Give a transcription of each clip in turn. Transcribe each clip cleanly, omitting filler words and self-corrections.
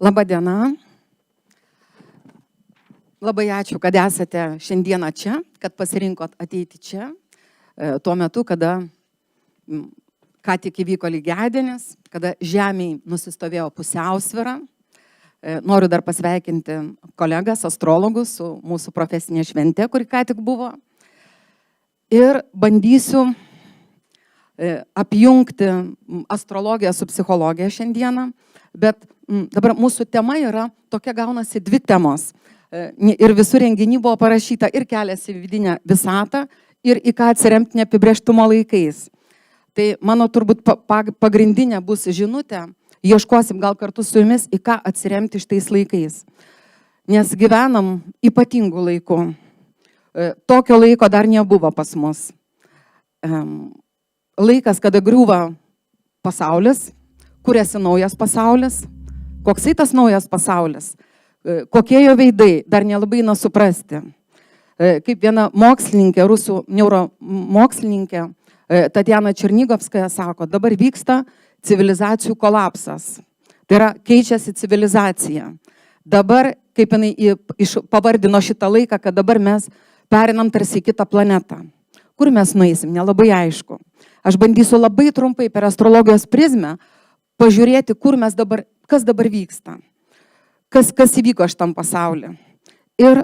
Labą dieną. Labai ačiū, kad esate šiandieną čia, kad pasirinkot ateiti čia, tuo metu, kada ką tik įvyko lygiadienis, kada žemėje nusistovėjo pusiausvyra. Noriu dar pasveikinti kolegas, astrologus su mūsų profesinė šventė, kuri ką tik buvo. Ir bandysiu apjungti astrologiją su psichologija šiandieną, bet dabar mūsų tema yra tokia, gaunasi dvi temos. Ir visų renginių buvo parašyta ir kelias į vidinę visatą, ir į ką atsiremti neapibrėžtumo laikais. Tai mano turbūt pagrindinė bus žinutė, ieškosim gal kartu su jumis, į ką atsiremti šitais laikais. Nes gyvenam ypatingų laikų. Tokio laiko dar nebuvo pas mus. Laikas, kada griūva pasaulis, kuriasi naujas pasaulis. Koksai tas naujas pasaulis? Kokie jo veidai, dar nelabai suprasti. Kaip viena mokslininkė, rusų neuromokslininkė, Tatjana Černigovskaja sako, dabar vyksta civilizacijų kolapsas. Tai yra, keičiasi civilizacija. Dabar, kaip jinai pavardino šitą laiką, kad dabar mes perinam tarsi į kitą planetą. Kur mes nueisim, nelabai aišku. Aš bandysiu labai trumpai per astrologijos prizmę pažiūrėti, kur mes dabar, kas dabar vyksta. Kas įvyko šitam pasaulyje. Ir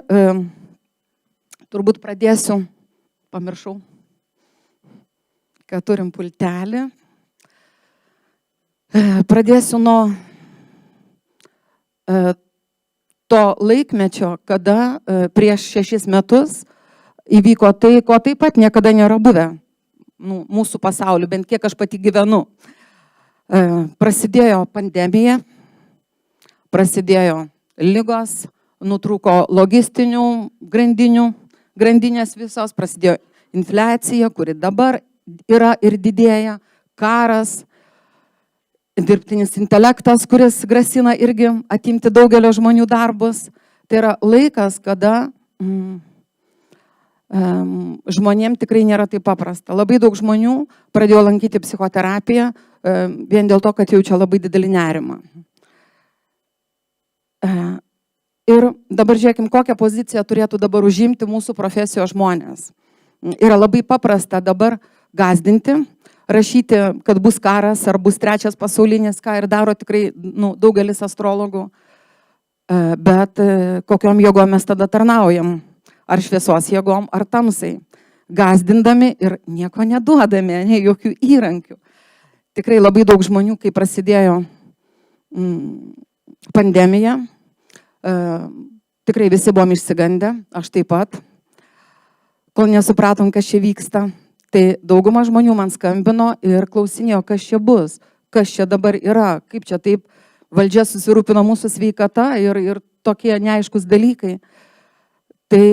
turbūt pradėsiu, pamiršau, kad turim pultelį. Pradėsiu nuo to laikmečio, kada prieš 6 metus įvyko tai, ko taip pat niekada nėra buvę mūsų pasauliu, bent kiek aš pati gyvenu. Prasidėjo pandemija, prasidėjo lygos, nutrūko logistinių grandinės visos, prasidėjo infliacija, kuri dabar yra ir didėja, karas, dirbtinis intelektas, kuris grasina irgi atimti daugelio žmonių darbus. Tai yra laikas, kada žmonėm tikrai nėra taip paprasta. Labai daug žmonių pradėjo lankyti psichoterapiją vien dėl to, kad jaučia labai didelį nerimą. Ir dabar žiūrėkim, kokią poziciją turėtų dabar užimti mūsų profesijos žmonės. Yra labai paprasta dabar gazdinti, rašyti, kad bus karas ar bus 3 pasaulinis, ką ir daro tikrai daugelis astrologų. Bet kokiom jėgom mes tada tarnaujam? Ar šviesos jėgom, ar tamsai? Gazdindami ir nieko neduodami, jokių įrankių. Tikrai labai daug žmonių, kai prasidėjo pandemija, tikrai visi buvom išsigandę, aš taip pat, kol nesupratom, kas čia vyksta. Tai dauguma žmonių man skambino ir klausinėjo, kas čia bus, kas čia dabar yra, kaip čia taip valdžia susirūpino mūsų sveikata ir tokie neaiškus dalykai. Tai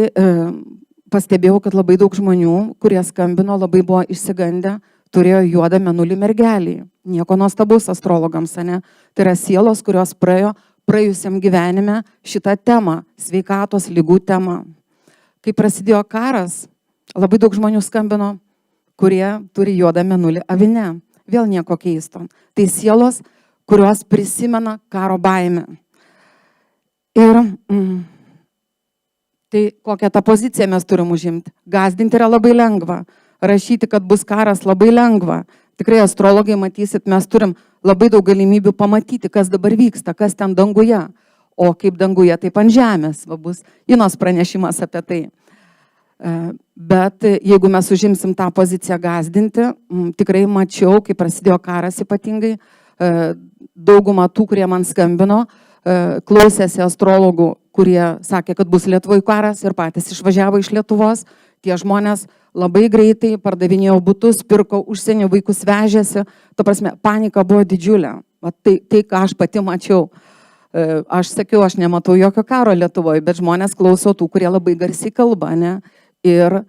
pastebėjau, kad labai daug žmonių, kurie skambino, labai buvo išsigandę, turėjo juodą mėnulį mergelį. Nieko nuostabaus astrologams, ne? Tai yra sielos, kurios praėjusiam gyvenime šitą temą, sveikatos lygų temą. Kai prasidėjo karas, labai daug žmonių skambino, kurie turi juodą mėnulį avine. Vėl nieko keisto. Tai sielos, kurios prisimena karo baimę. Ir tai kokią tą poziciją mes turim užimti. Gazdinti yra labai lengva. Rašyti, kad bus karas, labai lengva. Tikrai astrologai, matysit, mes turim labai daug galimybių pamatyti, kas dabar vyksta, kas ten danguje. O kaip danguje, taip ant žemės. Va, bus Inos pranešimas apie tai. Bet jeigu mes užimsim tą poziciją gazdinti, tikrai mačiau, kai prasidėjo karas ypatingai, dauguma tų, kurie man skambino, klausėsi astrologų, kurie sakė, kad bus Lietuvoje karas ir patys išvažiavo iš Lietuvos. Tie žmonės labai greitai pardavinėjo butus, pirko užsienio, vaikus vežėsi. Ta prasme, panika buvo didžiulė. Tai ką aš pati mačiau. Aš sakiau, aš nematau jokio karo Lietuvoje, bet žmonės klauso tų, kurie labai garsiai kalba, ne? Ir,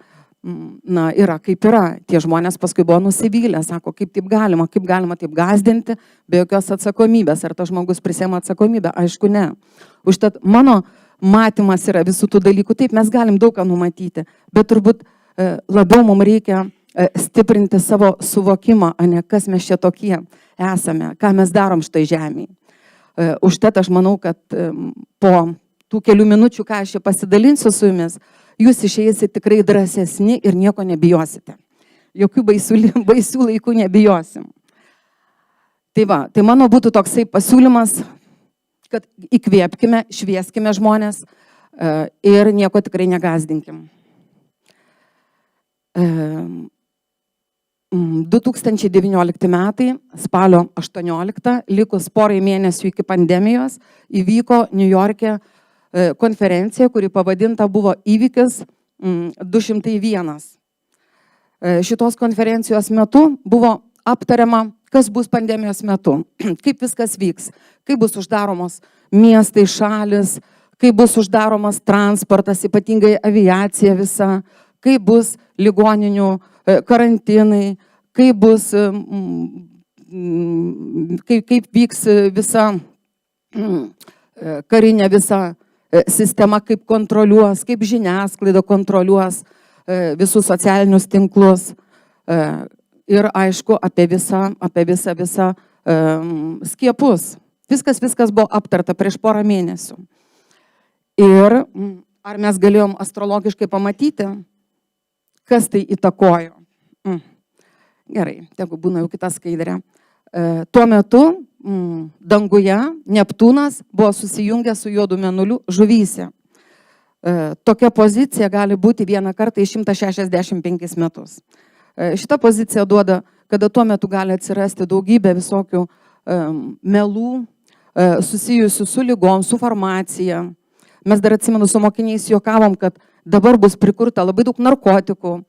yra kaip yra. Tie žmonės paskui buvo nusivylę, sako, kaip galima taip gazdinti, be jokios atsakomybės. Ar tas žmogus prisiema atsakomybę? Aišku, ne. Užtat mano matymas yra visų tų dalykų. Taip, mes galim daug ką numatyti, bet turbūt labiau mums reikia stiprinti savo suvokimą, ne kas mes čia tokie esame, ką mes darom štai žemėje. Užtat aš manau, kad po tų kelių minučių, ką aš čia pasidalinsiu su jumis, jūs išeisite tikrai drąsesni ir nieko nebijosite. Jokių baisių laikų nebijosim. Tai mano būtų toksai pasiūlymas, kad įkvėpkime, švieskime žmonės ir nieko tikrai negazdinkim. 2019 metai, spalio 18, likus porai mėnesių iki pandemijos, įvyko New York'e konferencija, kuri pavadinta buvo Įvykis 201. Šitos konferencijos metu buvo aptariama, kas bus pandemijos metu, kaip viskas vyks, kaip bus uždaromos miestai, šalis, kaip bus uždaromas transportas, ypatingai aviacija visa, kaip bus ligoninių karantinai, kaip vyks visa karinė visa sistema, kaip kontroliuos, kaip žiniasklaida kontroliuos visus socialinius tinklus ir aišku apie visą skiepus. Viskas buvo aptarta prieš porą mėnesių. Ir ar mes galėjom astrologiškai pamatyti, kas tai įtakojo? Gerai, tegu būna jau kita skaidrė. Tuo metu danguje Neptūnas buvo susijungęs su juodu mėnuliu žuvyse. Tokia pozicija gali būti vieną kartą į 165 metus. Šita pozicija duoda, kada tuo metu gali atsirasti daugybė visokių melų susijusių su lygom, su farmacija. Mes dar atsimenu su mokiniais juokavom, kad dabar bus prikurta labai daug narkotikų.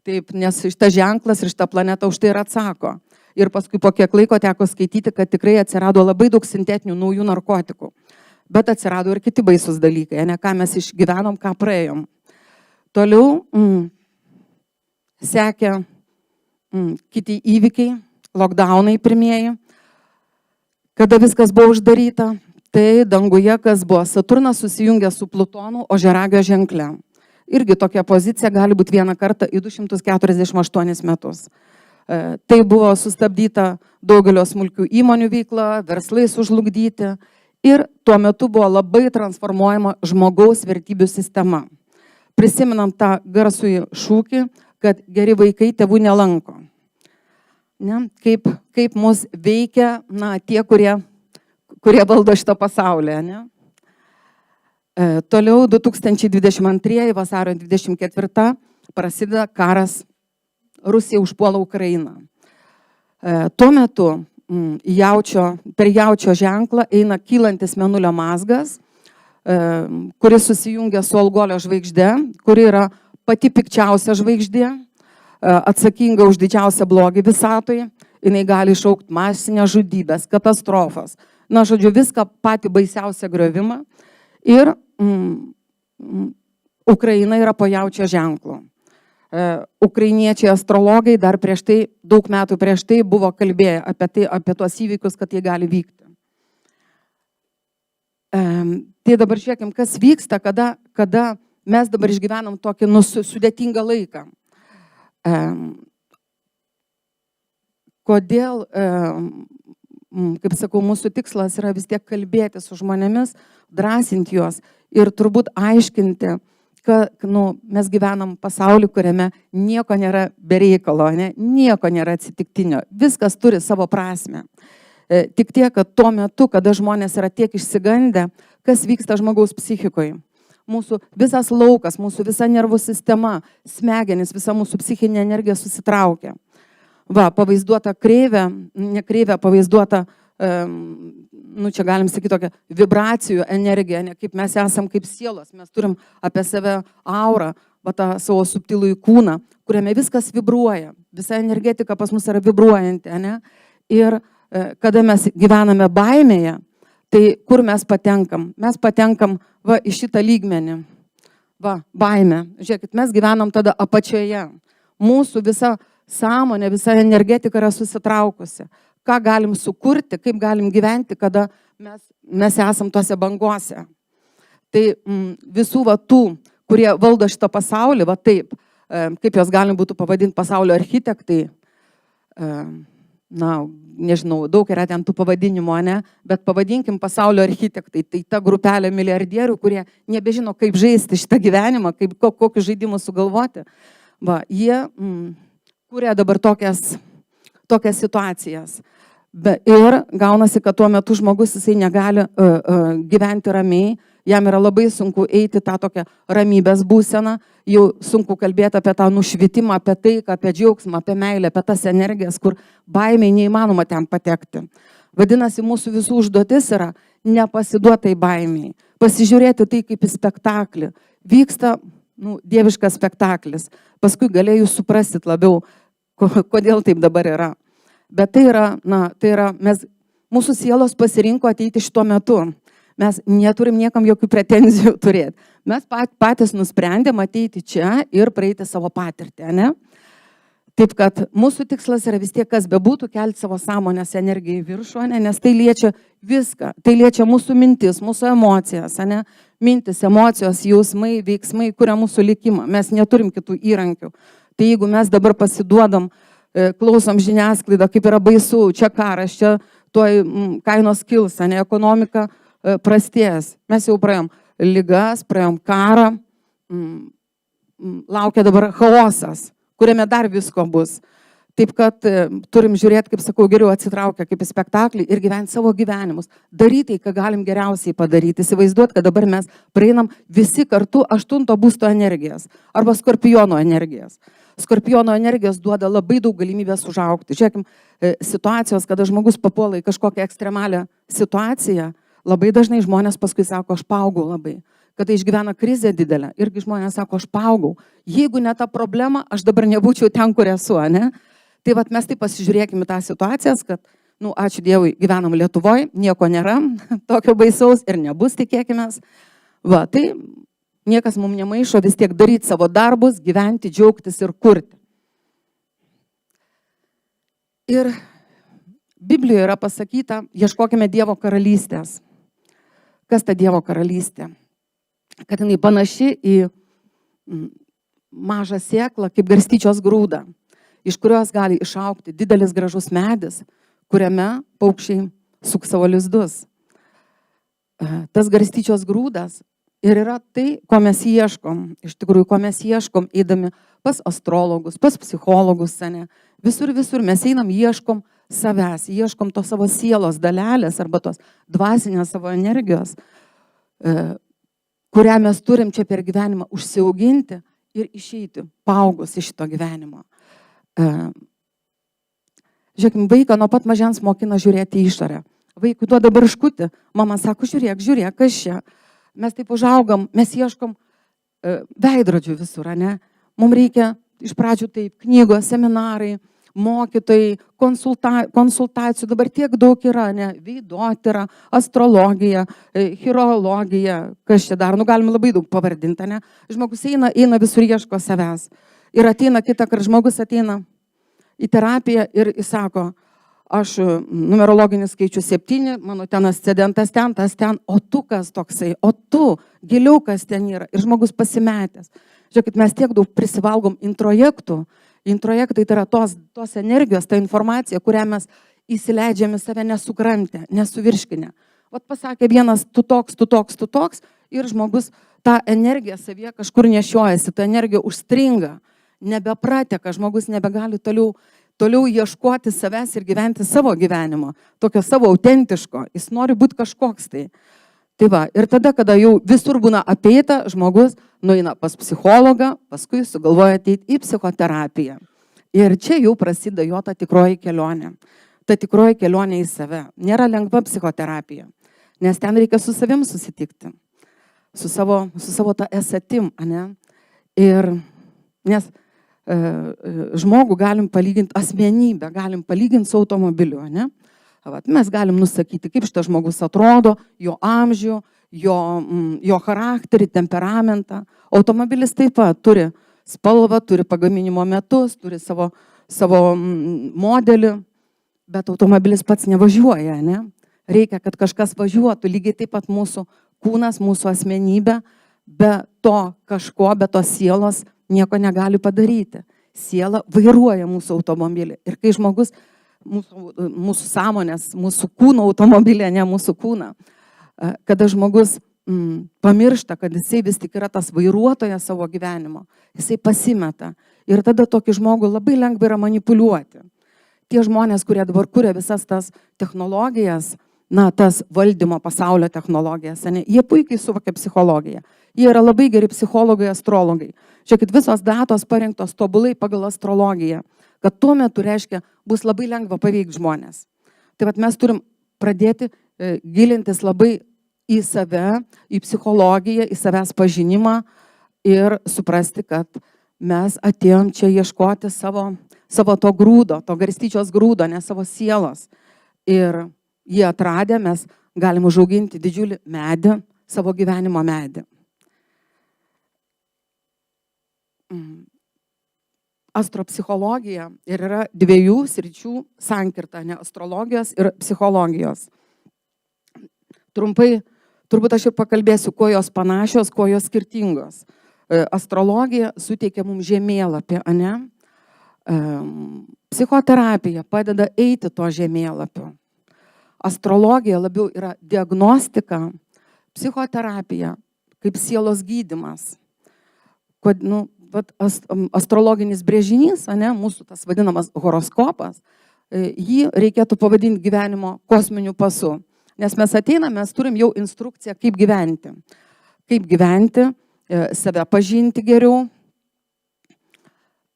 Taip, nes šitas ženklas ir šita planeta už tai ir atsako. Ir paskui po kiek laiko teko skaityti, kad tikrai atsirado labai daug sintetinių naujų narkotikų. Bet atsirado ir kiti baisus dalykai, ne ką mes išgyvenom, ką praėjom. Toliau sekė kiti įvykiai, lockdownai pirmieji. Kada viskas buvo uždaryta, tai danguje kas buvo? Saturnas susijungė su Plutonu Ožiaragio ženkle. Irgi tokia pozicija gali būti vieną kartą į 248 metus. Tai buvo sustabdyta daugelio smulkių įmonių veikla, verslai sužlugdyti ir tuo metu buvo labai transformuojama žmogaus vertybių sistema. Prisimenam tą garsųjį šūkį, kad geri vaikai tėvų nelanko. Ne? Kaip mus veikia tie, kurie valdo šitą pasaulį. Ne? Toliau 2022 vasario 24 prasideda karas, Rusija užpuola Ukrainą. Tuo metu per jaučio ženklą eina kylantis mėnulio mazgas, kuris susijungia su Algolio žvaigžde, kuri yra pati pikčiausia žvaigždė, atsakinga už didžiausią blogį visatoje. Jinai gali iššaukti masinės žudybės, katastrofas. Na, žodžiu, viską patį baisiausią griovimą. Ir Ukraina yra po jaučio ženklu. Ukrainiečiai astrologai dar prieš tai, daug metų prieš tai buvo kalbėję apie tuos įvykius, kad jie gali vykti. Tai dabar žiūrėkim, kas vyksta, kada mes dabar išgyvenam tokį sudėtingą laiką. Kodėl, kaip sakau, mūsų tikslas yra vis tiek kalbėti su žmonėmis, drąsinti juos ir turbūt aiškinti, kad mes gyvenam pasaulį, kuriame nieko nėra bereikalo, nieko nėra atsitiktinio, viskas turi savo prasmę. Tik tiek, kad tuo metu, kada žmonės yra tiek išsigandę, kas vyksta žmogaus psichikoje. Mūsų visas laukas, mūsų visa nervų sistema, smegenys, visa mūsų psichinė energija susitraukia. Pavaizduota kreivė, ne kreivė, pavaizduota, čia galim sakyti tokią vibracijų energiją, kaip mes esam kaip sielos, mes turim apie save aurą, tą savo subtilų kūną, kuriame viskas vibruoja, visa energetika pas mus yra vibruojanti, ir kada mes gyvename baimėje, tai kur mes patenkam? Mes patenkam į šitą lygmenį, baimę. Žiūrėkit, mes gyvenam tada apačioje, mūsų visa sąmonė, visa energetika yra susitraukusi. Ką galim sukurti, kaip galim gyventi, kada mes esam tose bangose. Tai visų tų, kurie valdo šitą pasaulį, taip, kaip jos galim būtų pavadinti pasaulio architektai, nežinau, daug yra ten tų pavadinimų, ne, bet pavadinkim pasaulio architektai, tai ta grupelė milijardierių, kurie nebežino, kaip žaisti šitą gyvenimą, kaip kokius žaidimus sugalvoti. Va, jie kuria dabar tokias situacijas. Ir gaunasi, kad tuo metu žmogus jisai negali gyventi ramiai, jam yra labai sunku eiti tą tokią ramybės būseną, jau sunku kalbėti apie tą nušvitimą, apie taiką, apie džiaugsmą, apie meilę, apie tas energijas, kur baimiai neįmanoma ten patekti. Vadinasi, mūsų visų užduotis yra nepasiduotai baimiai, pasižiūrėti tai kaip į spektaklį. Vyksta dieviškas spektaklis, paskui galėjus suprasit labiau, kodėl taip dabar yra. Bet tai yra, mūsų sielos pasirinko ateiti šituo metu. Mes neturim niekam jokių pretenzijų turėti. Mes patys nusprendėm ateiti čia ir praeiti savo patirtį, ne? Taip, kad mūsų tikslas yra vis tiek, kas bebūtų, kelti savo sąmonės energiją į viršų, ne? Nes tai liečia viską. Tai liečia mūsų mintis, mūsų emocijas, ne? Mintis, emocijos, jausmai, veiksmai, kuria mūsų likimą. Mes neturim kitų įrankių. Tai jeigu mes dabar pasiduodam, klausom žiniasklaidą, kaip yra baisu, čia karas, čia tuoj kainos kils, ne, ekonomika prastės. Mes jau praėjom ligas, praėjom karą, laukia dabar chaosas, kuriame dar visko bus. Taip, kad turim žiūrėti, kaip sakau, geriau atsitraukę kaip į spektaklį ir gyventi savo gyvenimus. Daryti, ką galim geriausiai padaryti. Įsivaizduoti, kad dabar mes praeinam visi kartu 8 būsto energijas arba skorpiono energijas. Skorpiono energijos duoda labai daug galimybės užaugti. Žiūrėkim, situacijos, kada žmogus papuola į kažkokią ekstremalią situaciją, labai dažnai žmonės paskui sako, aš paaugau labai. Kada išgyvena krizę didelę, irgi žmonės sako, aš paaugau. Jeigu ne ta problema, aš dabar nebūčiau ten, kur esu, ne? Tai vat mes taip pasižiūrėkime tą situacijas, kad, ačiū Dievui, gyvenam Lietuvoje, nieko nėra, tokio baisaus ir nebus, tikėkimės. Va, tai niekas mums nemaišo vis tiek daryti savo darbus, gyventi, džiaugtis ir kurti. Ir Biblijoje yra pasakyta, ieškokime Dievo karalystės. Kas ta Dievo karalystė? Kad jinai panaši į mažą sėklą, kaip garstyčios grūdą, iš kurios gali išaugti didelis gražus medis, kuriame paukščiai suks savo lizdus. Tas garstyčios grūdas ir yra tai, ko mes ieškom. Iš tikrųjų, ko mes ieškom, eidami pas astrologus, pas psichologus, ne? Visur mes einam, ieškom savęs, ieškom to savo sielos dalelės arba tos dvasinės savo energijos, kurią mes turim čia per gyvenimą užsiauginti ir išeiti, paaugus iš šito gyvenimo. Žiūrėkim, vaiką nuo pat mažens mokina žiūrėti į išorę. Vaikui duoda barškutį, mama sako, žiūrėk, kas čia. Mes taip užaugam, mes ieškom veidrodžių visur, ne? Mums reikia iš pradžių taip knygos, seminarai, mokytojai, konsultacijų, dabar tiek daug yra, ne? Veidotyra, astrologija, chirologija, kas čia dar, galim labai daug pavardinti, ne? Žmogus eina visur ieško savęs. Ir ateina kitą, kad žmogus ateina į terapiją ir jis sako, aš numerologinis skaičius 7, mano ten ascendentas ten, tas ten, o tu kas toksai, o tu giliau kas ten yra. Ir žmogus pasimetęs. Žiūrėkit, mes tiek daug prisivalgom introjektų. Introjektai tai yra tos energijos, ta informacija, kurią mes įsileidžiame save nesukrantę, nesuvirškinę. Vat pasakė vienas, tu toks, ir žmogus tą energiją savyje kažkur nešiojasi, ta energija užstringa, nebeprateka, žmogus nebegali toliau ieškoti savęs ir gyventi savo gyvenimo, tokio savo autentiško, jis nori būti kažkoks tai. Tai va, ir tada, kada jau visur būna apeita, žmogus nueina pas psichologą, paskui sugalvoja ateiti į psichoterapiją. Ir čia jau prasideda jo ta tikroji kelionė. Ta tikroji kelionė į save. Nėra lengva psichoterapija, nes ten reikia su savim susitikti, su savo ta esatim, ne? Ir nes žmogų galim palyginti, asmenybę galim palyginti su automobiliu, ne? Mes galim nusakyti, kaip šitas žmogus atrodo, jo amžių, jo charakterį, temperamentą. Automobilis taip pat turi spalvą, turi pagaminimo metus, turi savo modelį, bet automobilis pats nevažiuoja, ne? Reikia, kad kažkas važiuotų, lygiai taip pat mūsų kūnas, mūsų asmenybė, be to kažko, be tos sielos nieko negali padaryti. Siela vairuoja mūsų automobilį. Ir kai žmogus mūsų sąmonės, mūsų kūno automobilė, ne mūsų kūną. Kada žmogus pamiršta, kad jisai vis tik yra tas vairuotojas savo gyvenimo, jisai pasimeta. Ir tada tokį žmogų labai lengva yra manipuliuoti. Tie žmonės, kurie dabar kuria visas tas technologijas, tas valdymo pasaulio technologijas, jie puikiai suvokia psichologiją. Jie yra labai geri psichologai, astrologai. Žiūrėkit, visos datos parinktos tobulai pagal astrologiją, kad tuo metu reiškia, bus labai lengva paveikti žmonės. Tai vat mes turim pradėti gilintis labai į save, į psichologiją, į savęs pažinimą ir suprasti, kad mes atėjom čia ieškoti savo to grūdo, to garstyčios grūdo, ne savo sielos. Ir jį atradę mes galim užauginti didžiulį medį, savo gyvenimo medį. Astropsichologija ir yra dviejų sričių sankirta, ne astrologijos ir psichologijos. Trumpai, turbūt aš ir pakalbėsiu, kuo jos panašios, kuo jos skirtingos. Astrologija suteikia mums žemėlapį, ane? Psichoterapija padeda eiti to žemėlapiu. Astrologija labiau yra diagnostika, psichoterapija kaip sielos gydymas. Astrologinis brėžinys, ane, mūsų tas vadinamas horoskopas, jį reikėtų pavadinti gyvenimo kosminiu pasu. Nes mes ateiname, mes turim jau instrukciją, kaip gyventi. Kaip gyventi, save pažinti geriau.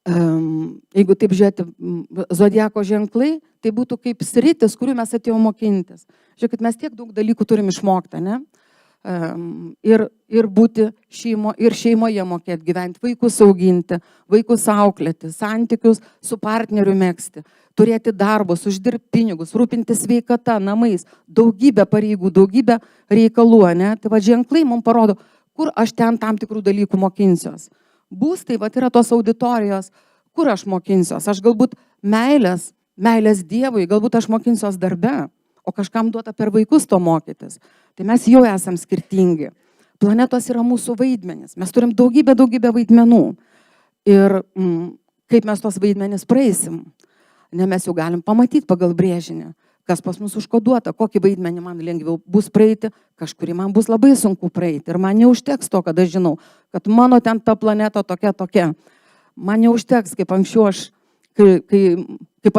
Jeigu taip žiūrėti zodiako ženklai, tai būtų kaip sritis, kurių mes atėjome mokintis. Žiūrėkit, mes tiek daug dalykų turim išmokti, ne? Ir būti šeimoje mokėti gyventi, vaikus auginti, vaikus auklėti, santykius su partneriu megzti, turėti darbus, uždirbti pinigus, rūpinti sveikata, namais, daugybę pareigų, daugybę reikalų, ne? Tai va ženklai mums parodo, kur aš ten tam tikrų dalykų mokinsiuos. Būstai, va, yra tos auditorijos, kur aš mokinsiuos. Aš galbūt meilės Dievui, galbūt aš mokinsiuos darbe, o kažkam duota per vaikus to mokytis. Tai mes jau esam skirtingi. Planetos yra mūsų vaidmenys. Mes turim daugybę vaidmenų. Ir kaip mes tos vaidmenys praeisim, ne, mes jau galim pamatyti pagal brėžinį, kas pas mus užkoduota, kokį vaidmenį man lengviau bus praeiti, kažkurį man bus labai sunku praeiti. Ir man neužteks to, kad aš žinau, kad mano ten ta planeta tokia. Man neužteks, kaip anksčiau aš, kai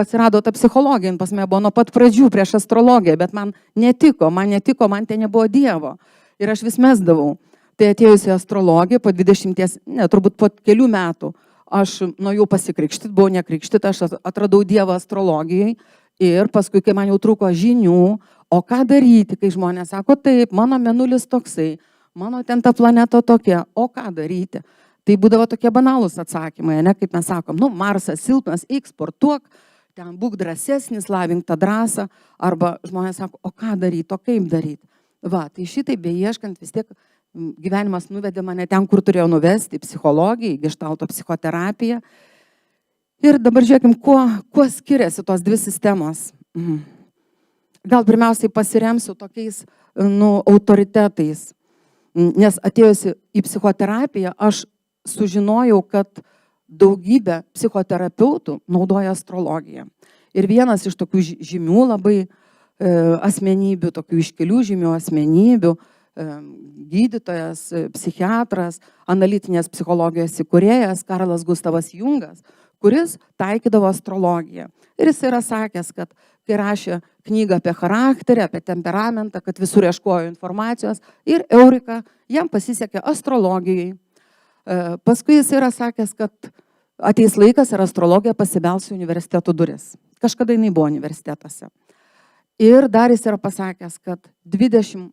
atsirado ta psichologija, pas mane buvo nuo pat pradžių prieš astrologiją, bet man netiko, man ten nebuvo Dievo. Ir aš vis mesdavau. Tai atėjusi astrologiją po 20, turbūt po kelių metų, aš nuo jų pasikrikštit, buvau nekrikštit, aš atradau Dievą astrologijai. Ir paskui, kai man jau trūko žinių, o ką daryti, kai žmonės sako, taip, mano mėnulis toksai, mano ten ta planeta tokia, o ką daryti? Tai būdavo tokie banalūs atsakymai, ne, kaip mes sakom, Marsas silpnas, eik sportuok, ten būk drąsesnis, lavink tą drąsą, arba žmonės sako, o ką daryti, o kaip daryti. Va, tai šitai beieškant vis tiek gyvenimas nuvedė mane ten, kur turėjo nuvesti, psichologijai, geštalto psichoterapiją. Ir dabar žiūrėkim, kuo skiriasi tos dvi sistemos. Gal pirmiausiai pasiremsiu tokiais autoritetais, nes atėjusi į psichoterapiją, aš sužinojau, kad daugybė psichoterapeutų naudoja astrologiją. Ir vienas iš tokių žymių labai asmenybių, tokių iškelių žymių asmenybių, gydytojas, psichiatras, analitinės psichologijos įkūrėjas Karlas Gustavas Jungas, kuris taikydavo astrologiją. Ir jis yra sakęs, kad kai rašė knygą apie charakterį, apie temperamentą, kad visur ieškojo informacijos ir Eurika, jam pasisekė astrologijai. Paskui jis yra sakęs, kad ateis laikas ir astrologija pasibels į universitetų duris. Kažkada jinai buvo universitetuose. Ir dar jis yra pasakęs, kad 20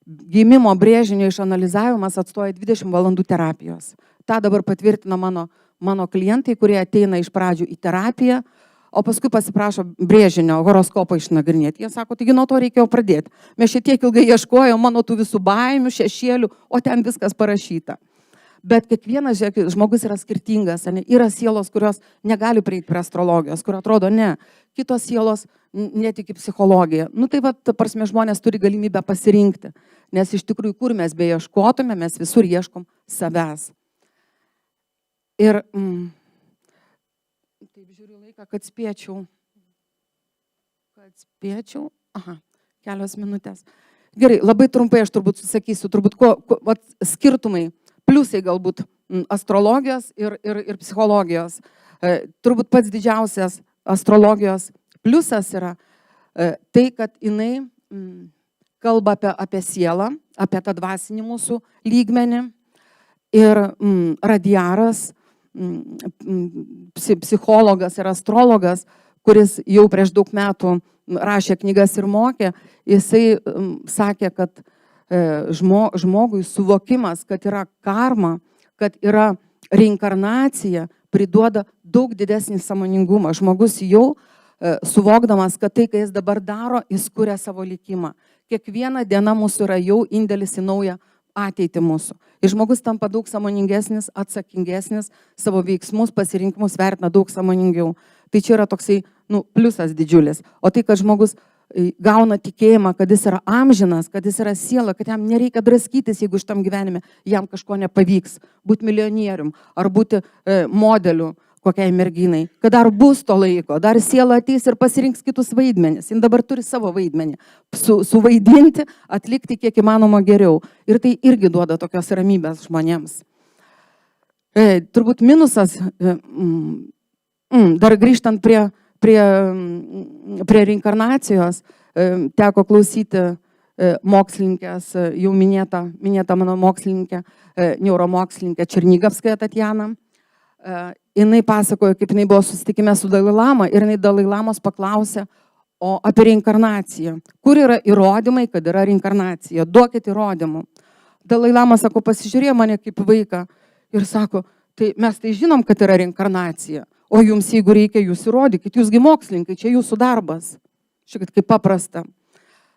gimimo brėžinio išanalizavimas atstoja 20 valandų terapijos. Ta dabar patvirtina mano klientai, kurie ateina iš pradžių į terapiją, o paskui pasiprašo brėžinio horoskopą išnagrinėti. Jie sako, taigi nuo to reikėjo pradėti. Mes šitiek ilgai ieškojom mano tų visų baimių, šešėlių, o ten viskas parašyta. Bet kiekvienas žmogus yra skirtingas. Ne? Yra sielos, kurios negali prieiti prie astrologijos, kur atrodo ne. Kitos sielos netiki psichologija. Tai va, prasme, žmonės turi galimybę pasirinkti. Nes iš tikrųjų, kur mes beieškotume, mes visur ieškom savęs. Ir taip žiūriu laiką, kad spėčiau. atspėčiau. Aha, kelios minutės. Gerai, labai trumpai aš turbūt susakysiu, vat, skirtumai, pliusai galbūt astrologijos ir psichologijos. Turbūt pats didžiausias astrologijos pliusas yra tai, kad jinai kalba apie sielą, apie tą dvasinį mūsų lygmenį. Ir Radiaras, psichologas ir astrologas, kuris jau prieš daug metų rašė knygas ir mokė, jisai sakė, kad žmogui suvokimas, kad yra karma, kad yra reinkarnacija, priduoda daug didesnį sąmoningumą. Žmogus jau suvokdamas, kad tai, kai jis dabar daro, jis kuria savo likimą. Kiekviena diena mūsų yra jau indėlis į naują ateitį mūsų. Ir žmogus tampa daug sąmoningesnis, atsakingesnis, savo veiksmus, pasirinkimus vertina daug sąmoningiau. Tai čia yra toksai, pliusas didžiulis. O tai, kad žmogus gauna tikėjimą, kad jis yra amžinas, kad jis yra siela, kad jam nereikia draskytis, jeigu šitam gyvenime jam kažko nepavyks, būti milijonierium ar būti modeliu kokiai merginai, kad dar bus to laiko, dar siela ateis ir pasirinks kitus vaidmenis. Jis dabar turi savo vaidmenį, suvaidinti, atlikti kiek įmanoma geriau. Ir tai irgi duoda tokios ramybės žmonėms. Turbūt minusas, dar grįžtant prie reinkarnacijos, teko klausyti mokslininkės, jau minėta mano mokslininkė, neuromokslininkė Černigavskaja Tatjana. Jinai pasakojo, kaip jinai buvo susitikime su Dalai Lama ir jinai Dalai Lamos paklausė apie reinkarnaciją. Kur yra įrodymai, kad yra reinkarnacija? Duokit įrodymų. Dalai Lama sako, pasižiūrėjo mane kaip vaiką ir sako, tai mes tai žinom, kad yra reinkarnacija. O jums, jeigu reikia, jūs įrodykit, jūsgi mokslininkai, čia jūsų darbas. Šiek tiek paprasta.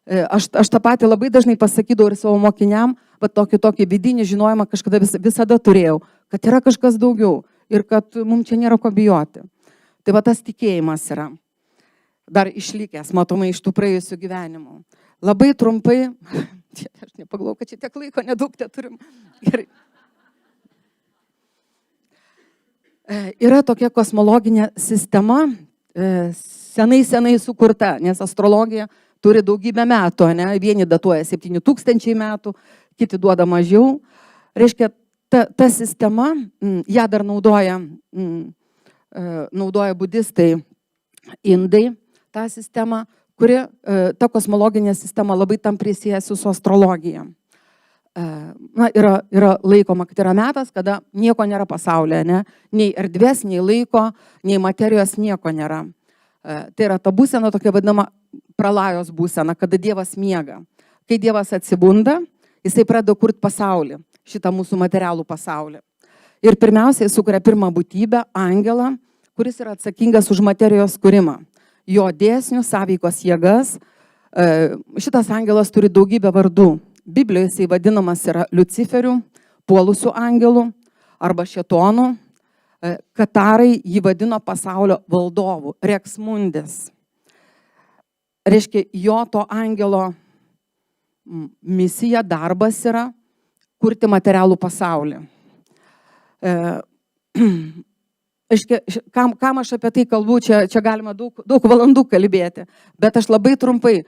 Aš tą patį labai dažnai pasakydavau ir savo mokiniam, bet tokį vidinį žinojimą kažkada visada turėjau, kad yra kažkas daugiau ir kad mums čia nėra ko bijoti. Tai va tas tikėjimas yra dar išlikęs, matomai, iš tų praėjusių gyvenimų. Labai trumpai, aš nepaglau, kad čia tiek laiko nedaug turim. Gerai. Yra tokia kosmologinė sistema, senai sukurta, nes astrologija turi daugybę metų, ne? Vieni datuoja 7000 metų, kiti duoda mažiau. Reiškia, ta sistema, ją dar naudoja budistai, indai, tą sistemą, kuri, ta kosmologinė sistema labai tampriai siejasi su astrologija. Yra laikoma, kad yra metas, kada nieko nėra pasaulyje, ne? Nei erdvės, nei laiko, nei materijos nieko nėra. Tai yra ta būsena, tokia vadinama pralajos būsena, kada Dievas miega. Kai Dievas atsibunda, jisai pradeda kurti pasaulį, šitą mūsų materialų pasaulį. Ir pirmiausiai sukuria pirmą būtybę, angelą, kuris yra atsakingas už materijos kūrimą. Jo dėsnių, sąveikos jėgas. Šitas angelas turi daugybę vardų. Biblijoje jisai vadinamas yra Luciferiu, puolusiu angelu arba šėtonu. Katarai jį vadino pasaulio valdovu, Rex Mundis. Reiškia, jo to angelo misija, darbas yra kurti materialų pasaulį. Kam aš apie tai kalbu, čia galima daug valandų kalbėti, bet aš labai trumpai,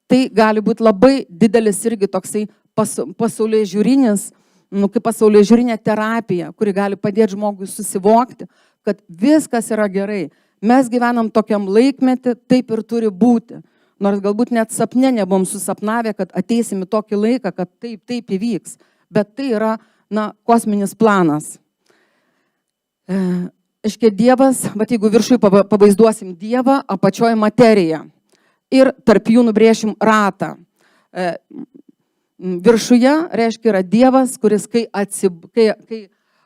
tai gali būti labai didelis irgi toksai pasaulyje žiūrinis, kaip pasaulyje žiūrinė terapija, kuri gali padėti žmogui susivokti, kad viskas yra gerai. Mes gyvenam tokiam laikmetį, taip ir turi būti. Nors galbūt net sapne nebuvom susapnavę, kad ateisim į tokį laiką, kad taip įvyks. Bet tai yra, kosminis planas. Aiškiai, Dievas, bet jeigu viršui pavaizduosim Dievą, apačioje materiją. Ir tarp jų nubrėšim ratą. Viršuje, reiškia, yra Dievas, kuris kai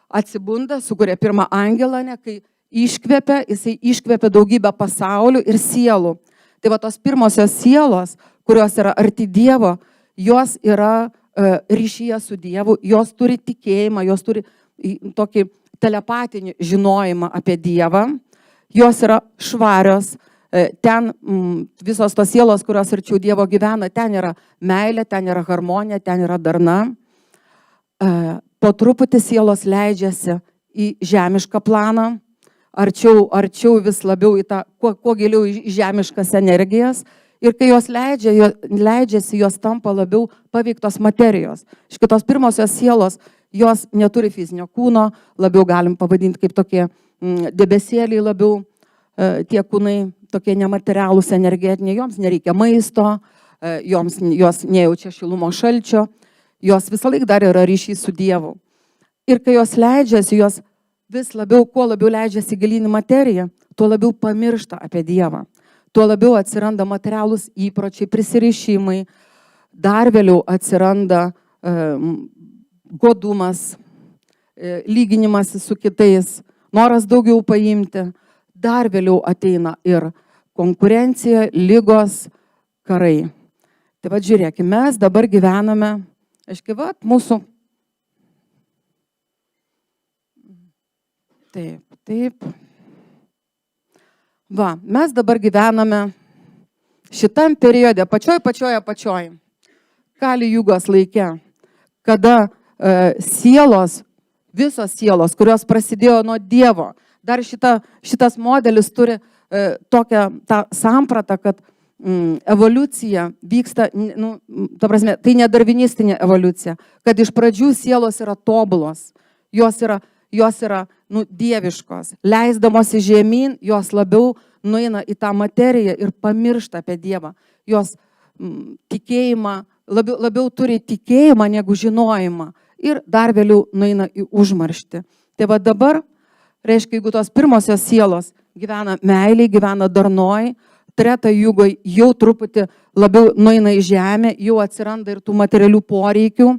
atsibunda, sukuria pirmą angelą, kai iškvepia, jisai iškvepia daugybę pasaulių ir sielų. Tai va tos pirmosios sielos, kurios yra arti Dievo, jos yra ryšyje su Dievu, jos turi tikėjimą, jos turi tokį telepatinį žinojimą apie Dievą, jos yra švarios. Ten visos tos sielos, kurios arčiau Dievo gyvena, ten yra meilė, ten yra harmonija, ten yra darna. Po truputį sielos leidžiasi į žemišką planą, arčiau vis labiau į tą, kuo giliau į žemiškas energijas Ir kai jos leidžiasi, jos tampa labiau paveiktos materijos. Iš kitos pirmosios sielos, jos neturi fizinio kūno, labiau galim pavadinti kaip tokie debesėliai labiau, tie kūnai tokie nematerialūs, energetiniai, joms nereikia maisto, jos nejaučia šilumo šalčio, jos visą laiką dar yra ryšys su Dievu. Ir kai jos leidžiasi, jos vis labiau, kuo labiau leidžiasi gilyn į materiją, tuo labiau pamiršta apie Dievą. Tuo labiau atsiranda materialūs įpročiai, prisirišimai, dar vėliau atsiranda godumas, lyginimas su kitais, noras daugiau paimti, dar vėliau ateina ir konkurencija, lygos, karai. Tai vad žiūrėkime, mes dabar gyvename, mūsų. Taip. Va, mes dabar gyvename šitam periode, pačioj, Kali Jugos laike, kada sielos, visos sielos, kurios prasidėjo nuo Dievo, dar šitas modelis turi tokią tą sampratą, kad evoliucija vyksta, tai ne darvinistinė evoliucija, kad iš pradžių sielos yra tobulos, jos yra dieviškos, leisdamosi žemyn, jos labiau nueina į tą materiją ir pamiršta apie Dievą. Jos tikėjimą, labiau turi tikėjimą negu žinojimą ir dar vėliau nueina į užmarštį. Tai va dabar, reiškia, jeigu tos pirmosios sielos gyvena meiliai, gyvena darnoj, treta jugoj jau truputį labiau nueina į žemę, jau atsiranda ir tų materialių poreikių,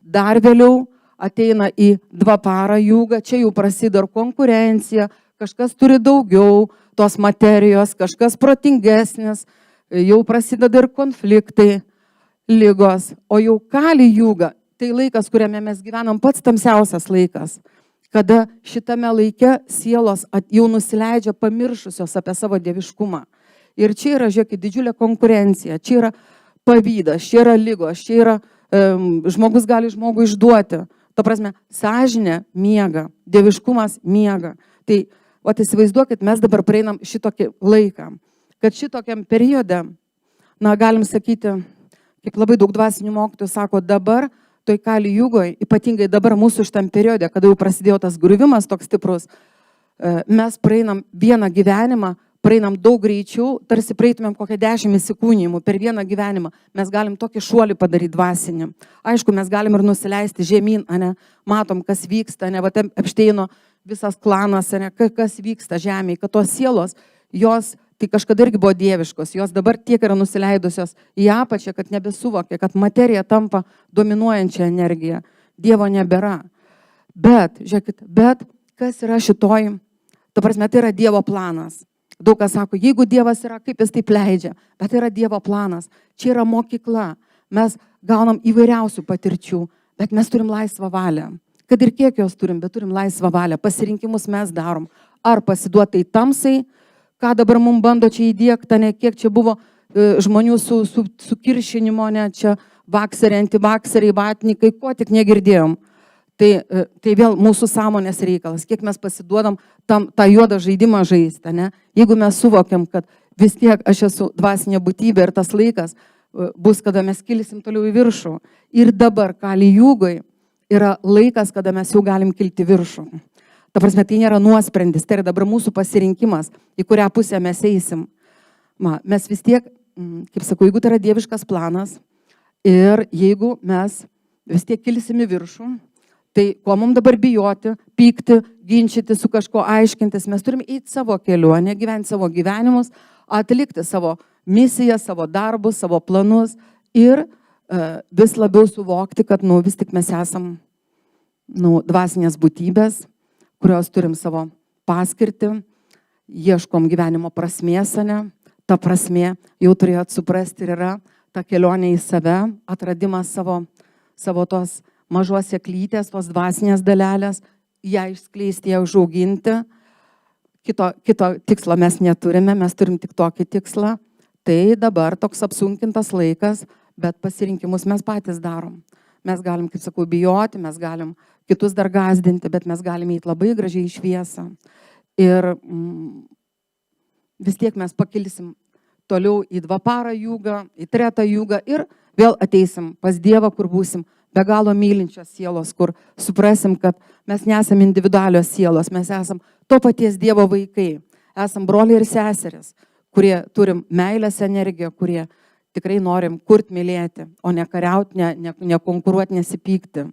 dar vėliau ateina į dvaparą jugą, čia jau prasideda konkurencija, kažkas turi daugiau tos materijos, kažkas protingesnis, jau prasideda ir konfliktai, lygos, o jau Kali juga, tai laikas, kuriame mes gyvenam, pats tamsiausias laikas, kada šitame laike sielos jau nusileidžia pamiršusios apie savo dieviškumą. Ir čia yra, žiūrėkit, didžiulė konkurencija, čia yra pavydas, čia yra lygos, čia yra žmogus gali žmogų išduoti. Ta prasme, sąžinė miega, dieviškumas miega. Tai, įsivaizduokit, mes dabar prieinam šitokį laiką, kad šitokiam periode, galim sakyti, kaip labai daug dvasinių mokytojų sako, dabar, toj Kali jugoj, ypatingai dabar mūsų šitam periode, kada jau prasidėjo tas griuvimas toks stiprus, mes praeinam vieną gyvenimą, praeinam daug greičiau, tarsi praeitumėm kokią 10 įsikūnijimų per vieną gyvenimą. Mes galim tokį šuolį padaryti dvasinį. Aišku, mes galim ir nusileisti žemyn, matom, kas vyksta, Epšteino visas klanas, kas vyksta žemėje, kad tos sielos, jos tai kažkada irgi buvo dieviškos, jos dabar tiek yra nusileidusios į apačią, kad nebesuvokė, kad materija tampa dominuojančia energija. Dievo nebėra. Bet, žiūrėkit, kas yra šitoj, ta prasme, tai yra Dievo planas. Daug kas sako, jeigu Dievas yra, kaip jis taip leidžia, bet tai yra Dievo planas, čia yra mokykla, mes gaunam įvairiausių patirčių, bet mes turim laisvą valią. Kad ir kiek jos turim, bet turim laisvą valią, pasirinkimus mes darom. Ar pasiduotai tamsai, ką dabar mums bando čia įdiegta, kiek čia buvo žmonių sukiršinimo, čia vakseriai, antivakseriai, vatnikai, ko tik negirdėjom. Tai vėl mūsų sąmonės reikalas, kiek mes pasiduodam tą juodą žaidimą žaisti. Jeigu mes suvokiam, kad vis tiek aš esu dvasinė būtybė ir tas laikas bus, kada mes kilsim toliau į viršų. Ir dabar Kali jugoj yra laikas, kada mes jau galim kilti viršų. Ta prasme, tai nėra nuosprendis, tai yra dabar mūsų pasirinkimas, į kurią pusę mes eisim. Mes vis tiek, kaip sakau, jeigu tai yra dieviškas planas ir jeigu mes vis tiek kilsim į viršų, tai ko mums dabar bijoti, pykti, ginčyti su kažko, aiškintis, mes turime eiti savo keliu, gyventi savo gyvenimus, atlikti savo misiją, savo darbus, savo planus ir vis labiau suvokti, kad vis tik mes esam dvasinės būtybės, kurios turim savo paskirtį, ieškom gyvenimo prasmės, ta prasmė jau turėjot suprasti ir yra ta kelionė į save, atradimas savo tos mažos sėklytės, tos dvasinės dalelės, ją išskleisti, ją užauginti. Kito tikslo mes neturime, mes turim tik tokį tikslą. Tai dabar toks apsunkintas laikas, bet pasirinkimus mes patys darom. Mes galim, kaip sakau, bijoti, mes galim kitus dar gąsdinti, bet mes galim eiti labai gražiai į šviesą. Ir vis tiek mes pakilsim toliau į dvaparą jūgą, į tretą jūgą ir vėl ateisim pas Dievą, kur būsim be galo mylinčios sielos, kur suprasim, kad mes nesam individualios sielos, mes esam to paties Dievo vaikai, esam broliai ir seseris, kurie turim meilės energiją, kurie tikrai norim kurt, mylėti, o ne kariauti, ne konkuruoti, nesipykti.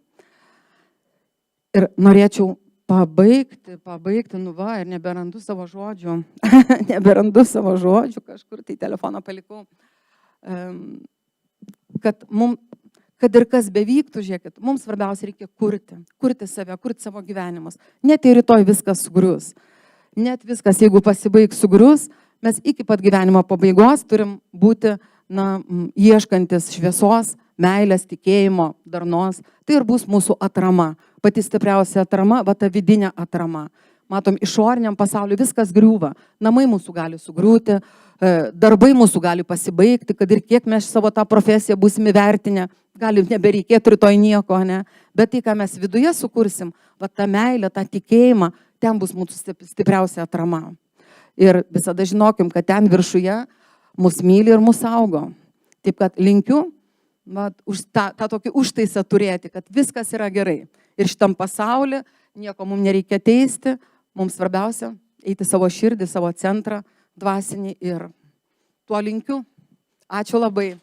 Ir norėčiau pabaigti, nu va, ir neberandu savo žodžių, kažkur tai telefoną palikau, kad ir kas bevyktų, žiūrėkit, mums svarbiausia reikia kurti save, kurti savo gyvenimus. Net ir rytoj viskas sugrius. Net viskas, jeigu pasibaigs sugrius, mes iki pat gyvenimo pabaigos turim būti, ieškantis šviesos, meilės, tikėjimo, darnos. Tai ir bus mūsų atrama. Pati stipriausia atrama, va ta vidinė atrama. Matom, išoriniam pasauliu viskas griūva. Namai mūsų gali sugriūti, darbai mūsų gali pasibaigti, kad ir kiek mes savo tą profesiją būsim įvertinę, gali nebereikėti rytoj nieko, ne? Bet tai, ką mes viduje sukursim, va tą meilę, tą tikėjimą, ten bus mūsų stipriausia atrama. Ir visada žinokim, kad ten viršuje mus myli ir mus saugo. Taip kad linkiu tą tokį užtaisą turėti, kad viskas yra gerai. Ir šitam pasaulyje nieko mums nereikia teisti, mums svarbiausia eiti savo širdį, savo centrą, dvasinį ir tuo linkiu. Ačiū labai.